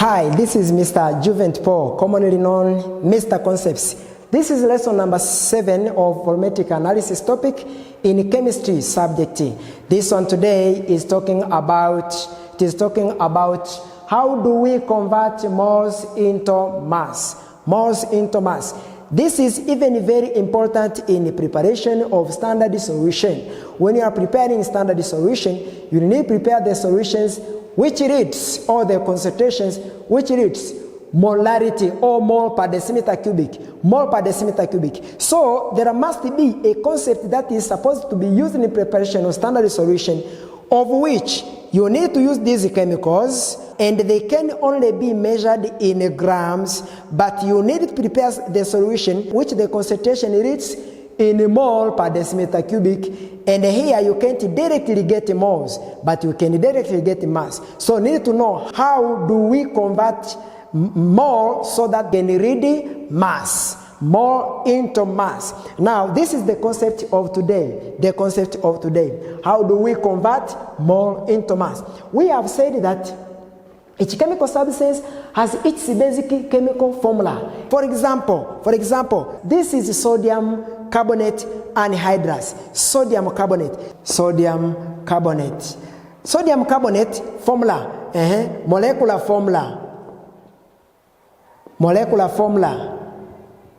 Hi, this is Mr. Juvent Paul, commonly known Mr. Concepts. This is lesson number 7 of volumetric analysis topic in chemistry subject. This one today is talking about how do we convert moles into mass. Moles into mass. This is even very important in the preparation of standard solution. When you are preparing standard solution, you need to prepare the solutions which reads, or the concentrations which reads molarity or mole per decimeter cubic. Mole per decimeter cubic. So there must be a concept that is supposed to be used in the preparation of standard solution, of which you need to use these chemicals, and they can only be measured in grams, but you need to prepare the solution which the concentration reads in mole per decimeter cubic, and here you can't directly get moles, but you can directly get mass. So you need to know how do we convert mole so that they can read mass. Mole into mass. Now this is the concept of today. The concept of today. How do we convert mole into mass? We have said that each chemical substance has its basic chemical formula. For example, this is sodium carbonate anhydrous. Sodium carbonate. Sodium carbonate. Sodium carbonate formula. Molecular formula. Molecular formula.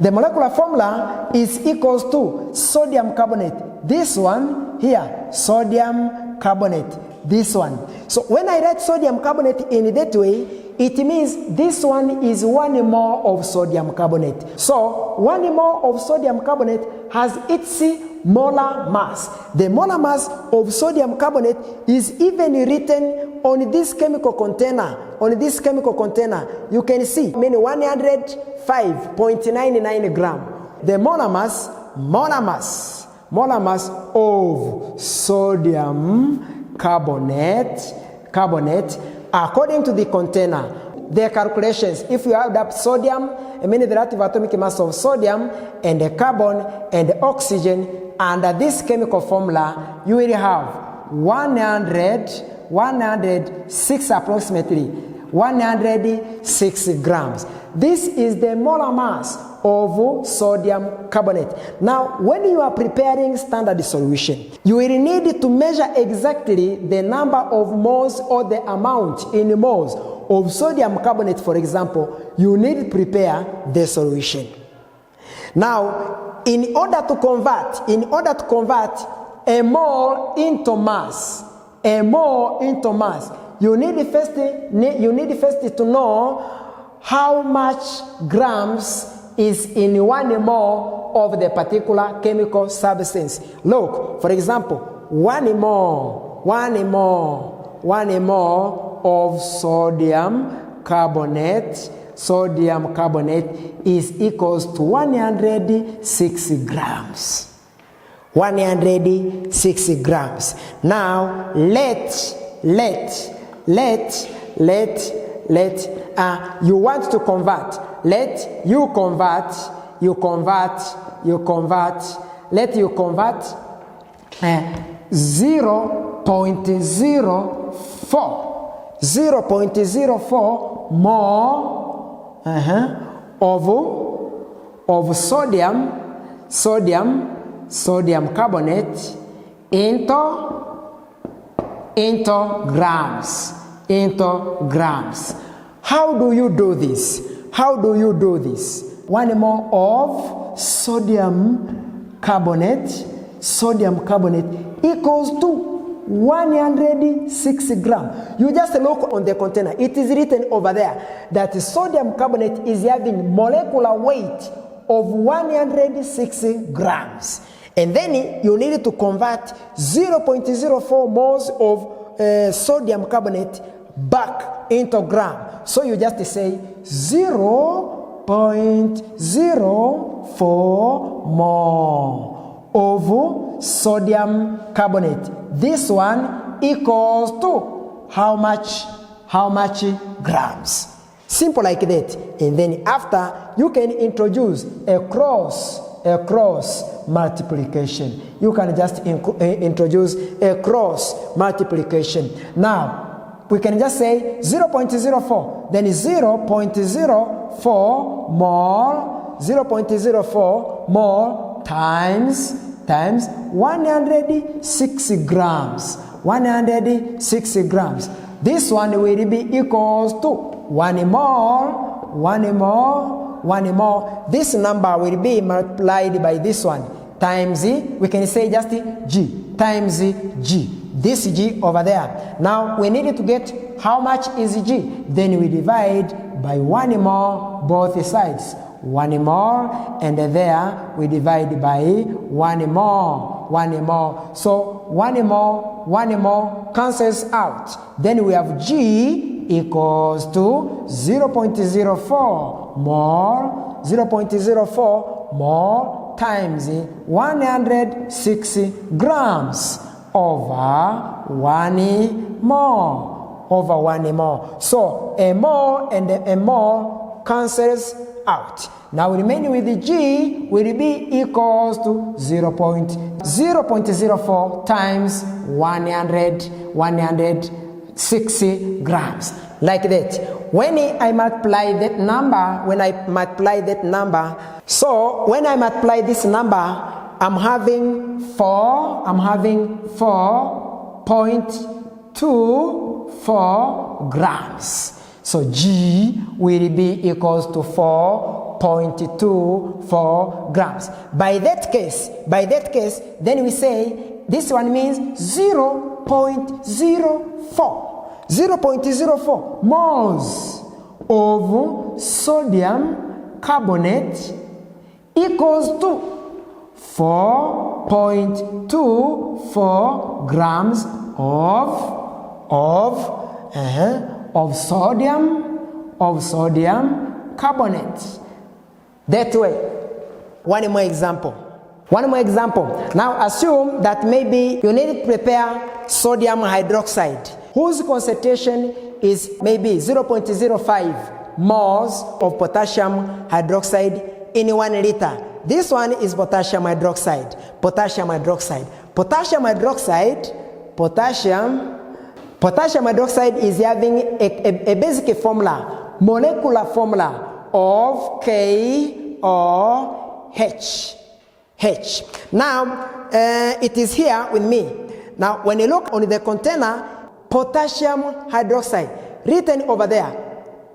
The molecular formula is equals to sodium carbonate. This one here, sodium carbonate. This one. So when I write sodium carbonate in that way, it means this one is 1 mole of sodium carbonate. So 1 mole of sodium carbonate has its molar mass. The molar mass of sodium carbonate is even written on this chemical container. On this chemical container, you can see 105.99 gram. The molar mass of sodium carbonate, according to the container. The calculations, if you add up sodium, the relative atomic mass of sodium and the carbon and the oxygen under this chemical formula, you will have 106 approximately, 106 grams. This is the molar mass of sodium carbonate. Now, when you are preparing standard solution, you will need to measure exactly the number of moles or the amount in moles of sodium carbonate. For example, you need to prepare the solution. Now, in order to convert a mole into mass, you need first to know how much grams is in 1 mole of the particular chemical substance. Look, for example, 1 mole of sodium carbonate is equals to 106 grams. 106 grams. Now you want to convert. Let you convert 0.04 mole of sodium carbonate into grams. How do you do this? 1 mole of sodium carbonate equals to 106 grams. You just look on the container. It is written over there that sodium carbonate is having molecular weight of 106 grams. And then you need to convert 0.04 moles of sodium carbonate back into gram. So you just say 0.04 mole of sodium carbonate. This one equals to how much grams? Simple like that. And then after, you can introduce a cross multiplication. You can just introduce a cross multiplication. Now, we can just say 0.04. Then 0.04 mole, 0.04 mole times 160 grams. 160 grams. This one will be equals to 1 mole. This number will be multiplied by this one times we can say just G times G. This G over there. Now we need to get how much is G. Then we divide by 1 mole both sides. 1 mole, and there we divide by 1 mole. 1 mole. So 1 mole cancels out. Then we have G equals to 0.04 mole. 0.04 mole times 160 grams over 1 mole. Over 1 mole. So a mole and a mole cancels out. Now remaining with the G will be equals to 0.04 times 160 grams. Like that. When I multiply that number, so when I multiply this number, I'm having 4.24 grams. So G will be equals to 4.24 grams. By that case, then we say this one means 0.04 moles of sodium carbonate equals to 4.24 grams of sodium carbonate. That way. One more example. Now assume that maybe you need to prepare sodium hydroxide, whose concentration is maybe 0.05 moles of potassium hydroxide in 1 liter. This one is potassium hydroxide. Potassium hydroxide is having a basic formula, molecular formula of KOH. Now, it is here with me. Now, when you look on the container, potassium hydroxide, written over there,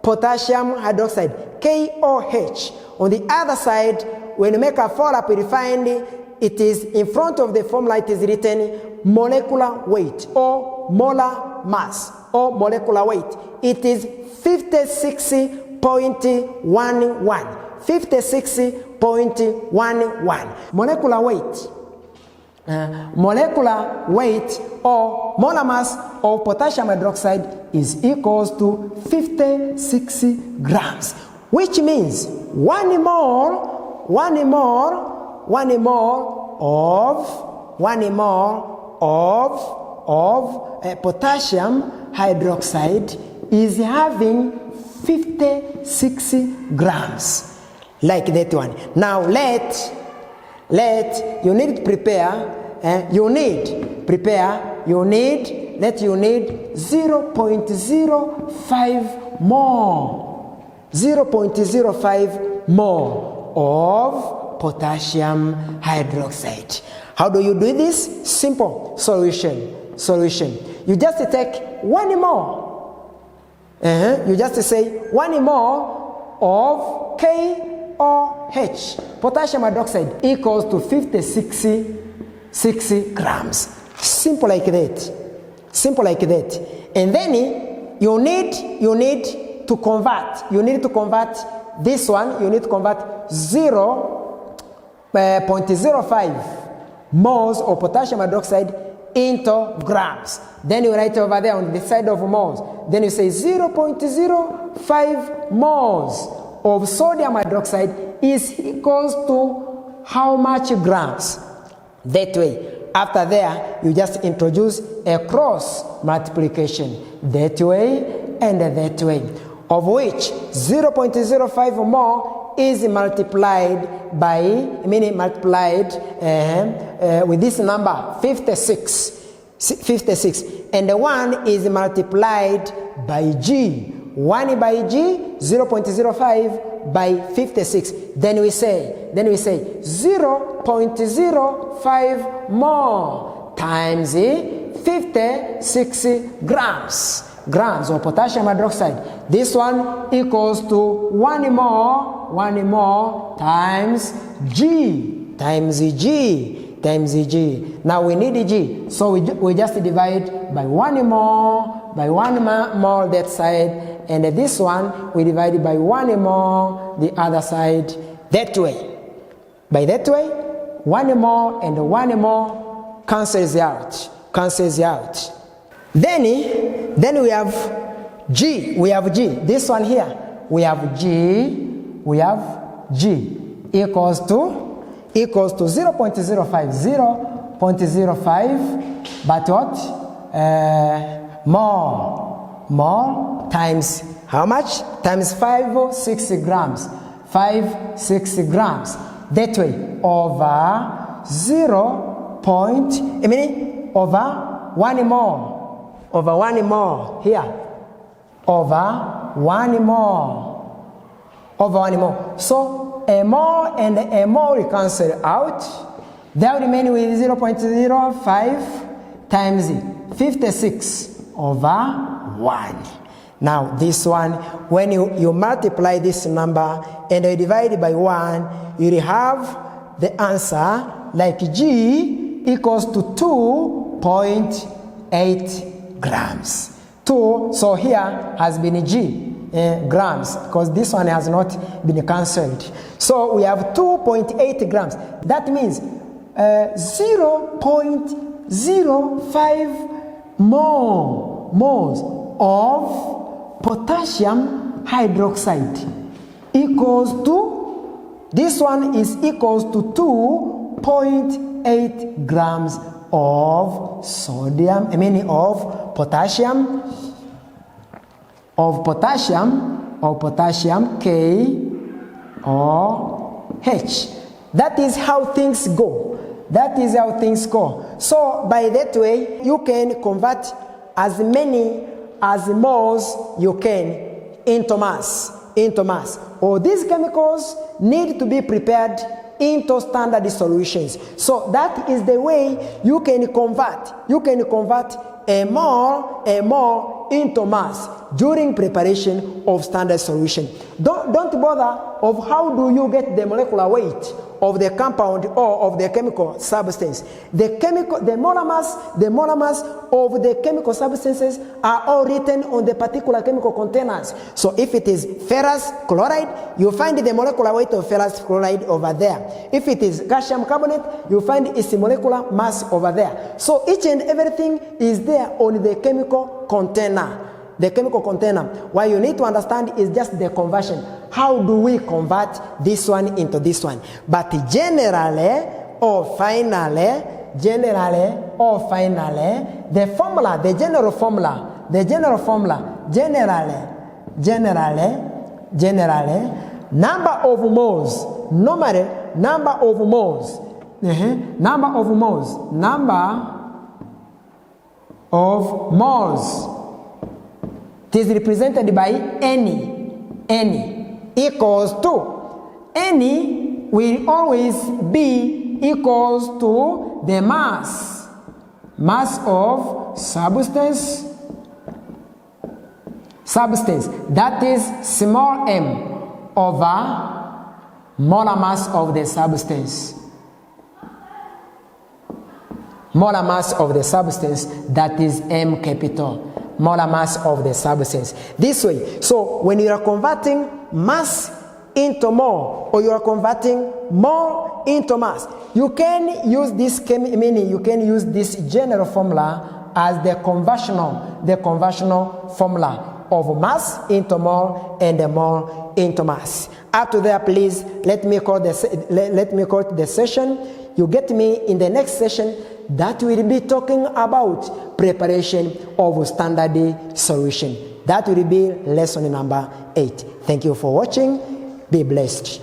potassium hydroxide, KOH. On the other side, when you make a follow-up, you find it is in front of the formula, it is written molecular weight or molar mass or molecular weight. It is 56.11. 56.11. Molecular weight or molar mass of potassium hydroxide is equals to 56 grams, which means 1 mole of potassium hydroxide is having 56 grams. Like that one. Now let you need to prepare, you need 0.05 more of potassium hydroxide. How do you do this? Simple. Solution. You just take 1 mole. You just say 1 mole of KOH, potassium hydroxide, equals to 56 grams. Simple like that. And then you need to convert. This one, you need to convert 0.05 moles of potassium hydroxide into grams. Then you write over there on the side of moles. Then you say 0.05 moles of sodium hydroxide is equals to how much grams? That way. After there, you just introduce a cross multiplication. That way and that way. Of which 0.05 more is multiplied with this number 56, and the 1 is multiplied by G. 1 by G, 0.05 by 56. Then we say 0.05 mole times 56 grams of potassium hydroxide. This one equals to 1 mole times G. Now we need G, so we just divide by 1 mole that side, and this one we divide by 1 mole the other side that way. By that way, 1 mole and 1 mole cancels out. Then we have G. This one here, we have G equals to 0.05, but what? More times how much? Times 6 grams. That way, over over 1 mole. Over 1 mole here. Over 1 mole. So a mole and a mole cancel out. They will remain with 0.05 times 56 over 1. Now this one, when you multiply this number and you divide by 1, you will have the answer like G equals to 2.8 grams. 2, so here has been G. Grams, because this one has not been cancelled. So we have 2.8 grams. That means 0.05 moles of potassium hydroxide equals to, this one is equals to 2.8 grams of sodium, of potassium K or H. That is how things go. So by that way, you can convert as many as moles you can into mass. All these chemicals need to be prepared into standard solutions. So that is the way you can convert a mole into mass during preparation of standard solution. Don't bother of how do you get the molecular weight of the compound or of the chemical substance. The monomers of the chemical substances are all written on the particular chemical containers. So if it is ferrous chloride, you find the molecular weight of ferrous chloride over there. If it is calcium carbonate, you find its molecular mass over there. So each and everything is there on the chemical container. What you need to understand is just the conversion. How do we convert this one into this one? But generally or finally, the general formula, number of moles, normally number of moles it is represented by N equals to, N will always be equals to the mass of substance, that is small m over molar mass of the substance. Molar mass of the substance, that is M capital. Molar mass of the substance. This way. So when you are converting mass into mole, or you are converting mole into mass, you can use this general formula as the conversional formula of mass into mole and the mole into mass. Up to there, please let me call the session. You get me in the next session that will be talking about preparation of standard solution. That will be lesson number 8. Thank you for watching. Be blessed.